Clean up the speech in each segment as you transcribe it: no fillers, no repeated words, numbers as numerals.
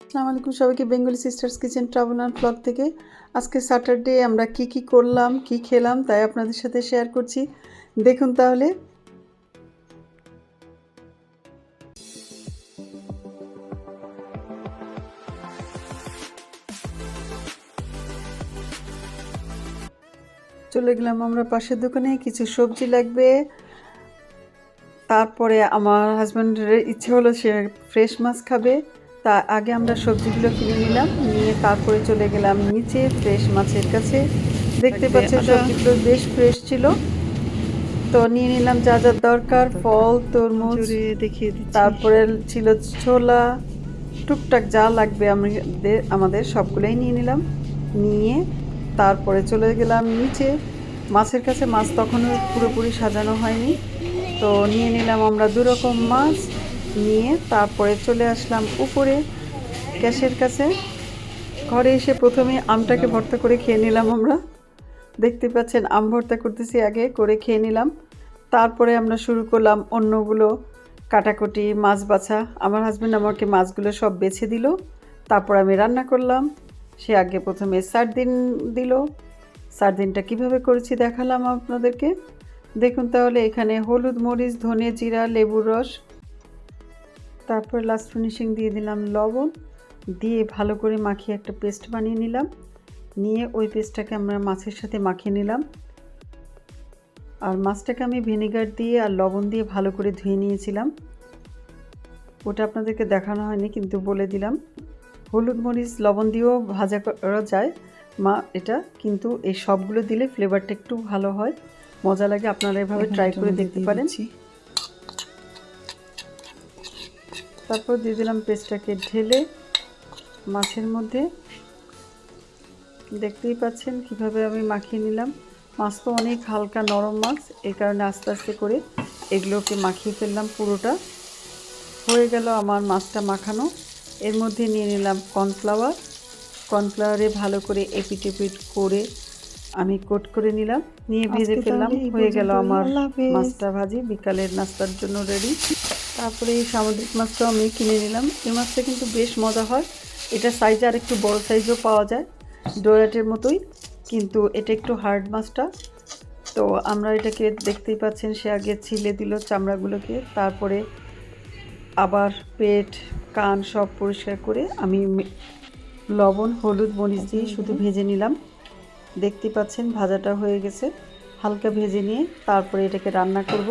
আসসালামু আলাইকুম সবাইকে Bengali sisters kitchen travel and blog থেকে। আজকে স্যাটারডে আমরা কি করলাম কি খেলাম তাই আপনাদের সাথে শেয়ার করছি। দেখুন তাহলে। চলে গেলাম আমরা পাশের দোকানে, কিছু সবজি লাগবে। তারপরে আমার হাজব্যান্ডের ইচ্ছে হলো সে ফ্রেশ মাছ খাবে, তা আগে আমরা সবজিগুলো কিনে নিলাম, নিয়ে তারপরে চলে গেলাম নিচে ফ্রেশ মাছের কাছে। দেখতে পাচ্ছেন সবজিগুলো বেশ ফ্রেশ ছিল, তো নিয়ে নিলাম যা যা দরকার, ফল, তরমুজ, তারপরে ছিল ছোলা, টুকটাক যা লাগবে আমাদের সবগুলোই নিয়ে নিলাম। নিয়ে তারপরে চলে গেলাম নিচে মাছের কাছে। মাছ তখনও পুরোপুরি সাজানো হয়নি, তো নিয়ে নিলাম আমরা 2 রকম মাছ। নিয়ে তারপরে চলে আসলাম উপরে গ্যাসের কাছে। ঘরে এসে প্রথমে আমটাকে ভর্তা করে খেয়ে নিলাম আমরা। দেখতে পাচ্ছেন আম ভর্তা করতেছি, আগে করে খেয়ে নিলাম। তারপরে আমরা শুরু করলাম অন্যগুলো কাটাকুটি, মাছ বাছা। আমার হাজব্যান্ড আমাকে মাছগুলো সব বেছে দিল, তারপর আমি রান্না করলাম। সে আগে প্রথমে সার্দিন দিল। সার্দিনটা কিভাবে করেছি দেখালাম আপনাদেরকে। দেখুন তাহলে। এখানে হলুদ, মরিচ, ধনে, জিরা, লেবুর রস, তারপর লাস্ট ফিনিশিং দিয়ে দিলাম লবণ, দিয়ে ভালো করে মাখিয়ে একটা পেস্ট বানিয়ে নিলাম। নিয়ে ওই পেস্টটাকে আমরা মাছের সাথে মাখিয়ে নিলাম। আর মাছটাকে আমি ভিনেগার দিয়ে আর লবণ দিয়ে ভালো করে ধুয়ে নিয়েছিলাম। ওটা আপনাদেরকে দেখানো হয়নি, কিন্তু বলে দিলাম। হলুদ, মরিচ, লবণ দিয়েও ভাজা করা যায় এটা, কিন্তু এই সবগুলো দিলে ফ্লেভারটা একটু ভালো হয়, মজা লাগে। আপনারা এভাবে ট্রাই করে দেখতে পারেন। তারপর দিয়ে দিলাম পেস্টটাকে ঢেলে মাছের মধ্যে। দেখতেই পাচ্ছেন কিভাবে আমি মাখিয়ে নিলাম। মাছ তো অনেক হালকা নরম মাছ, এই কারণে আস্তে আস্তে করে এগুলোকে মাখিয়ে ফেললাম। পুরোটা হয়ে গেল আমার মাছটা মাখানো। এর মধ্যে নিয়ে নিলাম কর্নফ্লাওয়ার। কর্নফ্লাওয়ারে ভালো করে এপিট এপিট করে আমি কোট করে নিলাম, নিয়ে ভেজে ফেললাম। হয়ে গেল আমার মাছটা ভাজি, বিকালের নাস্তার জন্য রেডি। তারপরে এই সামুদ্রিক মাছটাও আমি কিনে নিলাম। এই মাছটা কিন্তু বেশ মজা হয়। এটা সাইজে আর একটু বড় সাইজও পাওয়া যায়, ডোরাটের মতোই, কিন্তু এটা একটু হার্ড মাছটা। তো আমরা এটাকে দেখতেই পাচ্ছেন, সে আগে ছিলে দিল চামড়াগুলোকে, তারপরে আবার পেট, কান সব পরিষ্কার করে আমি লবণ, হলুদ, মরিচ দিয়ে শুধু ভেজে নিলাম। দেখতে পাচ্ছেন ভাজাটা হয়ে গেছে। হালকা ভেজে নিয়ে তারপরে এটাকে রান্না করব,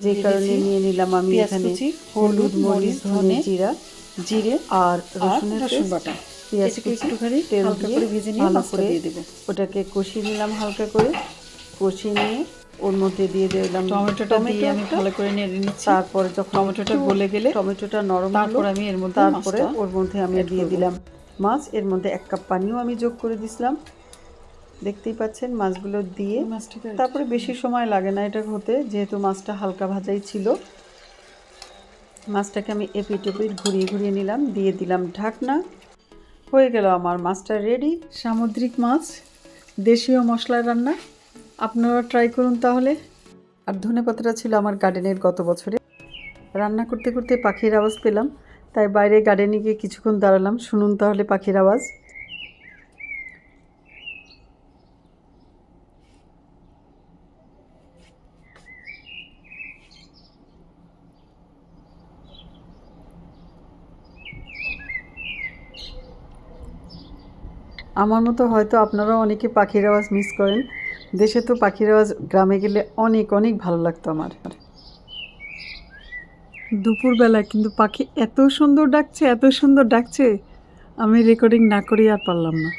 যে কারণে নিয়ে নিলাম আমি এখানে হলুদ, মরিচ, ধনে, জিরে আর রসুন বাটা। পেঁয়াজকে একটুখানি তেল দিয়ে ভেজে নিয়ে ভালো করে দিয়ে দেবো। ওটাকে কষিয়ে নিলাম হালকা করে। কষিয়ে নিয়ে ওর মধ্যে দিয়ে দিলাম টমেটোটা দিয়ে আমি ভালো করে নেড়ে নিচ্ছি। তারপরে যখন টমেটোটা গলে গেলে, টমেটোটা নরম হলো, তারপর আমি এর মধ্যে ওর মধ্যে আমি দিয়ে দিলাম মাছ। এর মধ্যে 1 কাপ পানিও আমি যোগ করে দিয়েছিলাম। দেখতেই পাচ্ছেন মাছগুলো দিয়ে। তারপরে বেশি সময় লাগে না এটা হতে, যেহেতু মাছটা হালকা ভাজাই ছিল। মাছটাকে আমি এপিট ওপিট ঘুরিয়ে ঘুরিয়ে নিলাম, দিয়ে দিলাম ঢাকনা। হয়ে গেল আমার মাছটা রেডি। সামুদ্রিক মাছ, দেশীয় মশলার রান্না। আপনারা ট্রাই করুন তাহলে। আর ধনেপাতাটা ছিল আমার গার্ডেনের গত বছরে। রান্না করতে করতে পাখির আওয়াজ পেলাম, তাই বাইরে গার্ডেনে গিয়ে কিছুক্ষণ দাঁড়ালাম। শুনুন তাহলে পাখির আওয়াজ। আমার মতো হয়তো আপনারাও অনেকে পাখির আওয়াজ মিস করেন। দেশে তো পাখির আওয়াজ, গ্রামে গেলে অনেক অনেক ভালো লাগতো আমার। দুপুরবেলা কিন্তু পাখি এত সুন্দর ডাকছে, এত সুন্দর ডাকছে, আমি রেকর্ডিং না করেই আর পারলাম না।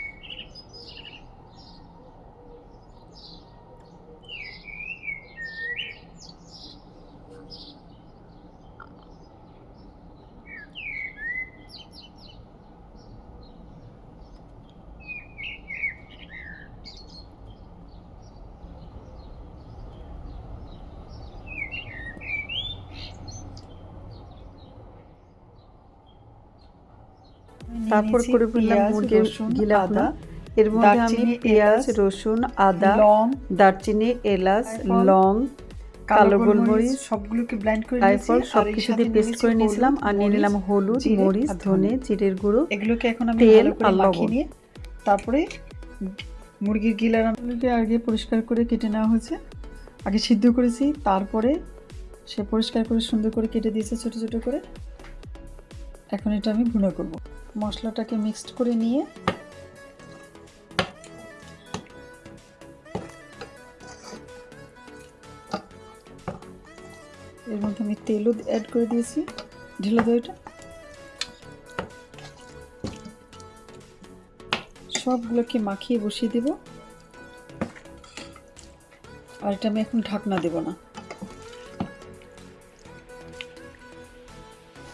তারপর করে ফেললাম মুরগির গিলা ভুনা। এর মধ্যে আমি পেঁয়াজ, রসুন, আদা, দারচিনি, এলাচ, লং, কালো গোলমরিচ, সবগুলোকে ব্লেন্ড করে জায়ফল সবকিছু দিয়ে পেস্ট করে নিয়েছিলাম। আর নিয়ে নিলাম হলুদ, মরিচ, ধনে, জিরের গুঁড়ো, এগুলোকে এখন আমি তেল ভালো করে আর মাখিয়ে লবণ। নিয়ে তারপরে মুরগির গিলাটাকে আগে পরিষ্কার করে কেটে নেওয়া হয়েছে। আগে সিদ্ধ করেছি, তারপরে সে পরিষ্কার করে সুন্দর করে কেটে দিয়েছে ছোট ছোট করে। এখন এটা আমি ভুনা করব। মশলাটাকে মিক্সড করে নিয়ে এর মধ্যে আমি তেলও অ্যাড করে দিয়েছি, ঢেলে দইটা। সবগুলোকে মাখিয়ে বসিয়ে দেব। আর এটা আমি এখন ঢাকনা দেব না।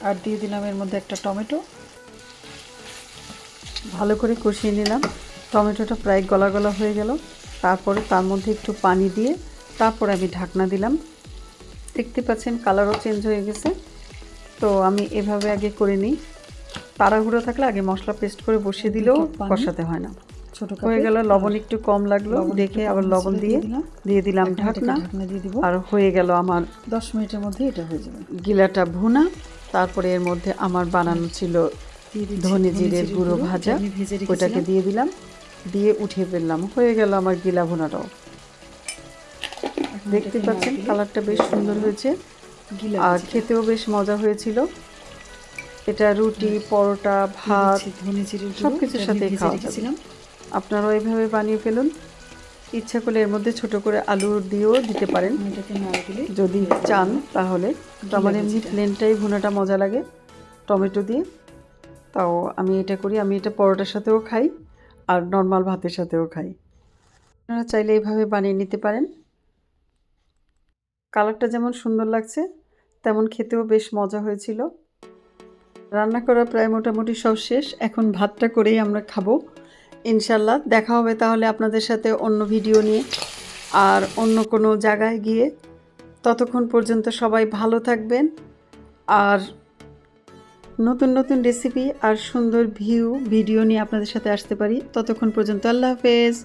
আর দিয়ে দিলাম এর মধ্যে একটা টমেটো। ভালো করে কষিয়ে নিলাম। টমেটোটা প্রায় গলা গলা হয়ে গেল। তারপরে তার মধ্যে একটু পানি দিয়ে তারপরে আমি ঢাকনা দিলাম। দেখতে পাচ্ছেন কালারও চেঞ্জ হয়ে গেছে। তো আমি এভাবে আগে করে নিই। তাড়াহুড়ো থাকলে আগে মশলা পেস্ট করে বসিয়ে দিলেও কষাতে হয় না। ছোট হয়ে গেল। লবণ একটু কম লাগলো দেখে আবার লবণ দিয়ে দিলাম ঢাকনা। দিয়ে দিব। আর হয়ে গেল আমার 10 মিনিটের মধ্যে এটা হয়ে যাবে। গিলাটা ভুনা। তারপরে এর মধ্যে আমার বানানো ছিল ধনে জিরের গুঁড়ো ভাজা, ওটাকে দিয়ে দিলাম, দিয়ে উঠিয়ে ফেললাম। হয়ে গেল আমার গিলা ভুনাটাও। দেখতে পাচ্ছেন কালারটা বেশ সুন্দর হয়েছে আর খেতেও বেশ মজা হয়েছিল। এটা রুটি, পরোটা, ভাত সব কিছুর সাথে খাওয়া যাবে। আপনারাও এইভাবে বানিয়ে ফেলুন। ইচ্ছা করলে এর মধ্যে ছোট করে আলু দিয়েও দিতে পারেন যদি চান তাহলে। তো আমার এমনি প্লেনটাই ভুনাটা মজা লাগে টমেটো দিয়ে। তাও আমি এটা করি। আমি এটা পরোটার সাথেও খাই আর নর্মাল ভাতের সাথেও খাই। আপনারা চাইলে এইভাবে বানিয়ে নিতে পারেন। কালারটা যেমন সুন্দর লাগছে তেমন খেতেও বেশ মজা হয়েছিল। রান্না করা প্রায় মোটামুটি সব শেষ। এখন ভাতটা করেই আমরা খাবো ইনশাল্লাহ। দেখা হবে তাহলে আপনাদের সাথে অন্য ভিডিও নিয়ে আর অন্য কোনো জায়গায় গিয়ে। ততক্ষণ পর্যন্ত সবাই ভালো থাকবেন আর নতুন নতুন রেসিপি আর সুন্দর ভিডিও নিয়ে আপনাদের সাথে আসতে পারি। ততক্ষণ পর্যন্ত আল্লাহ হাফেজ।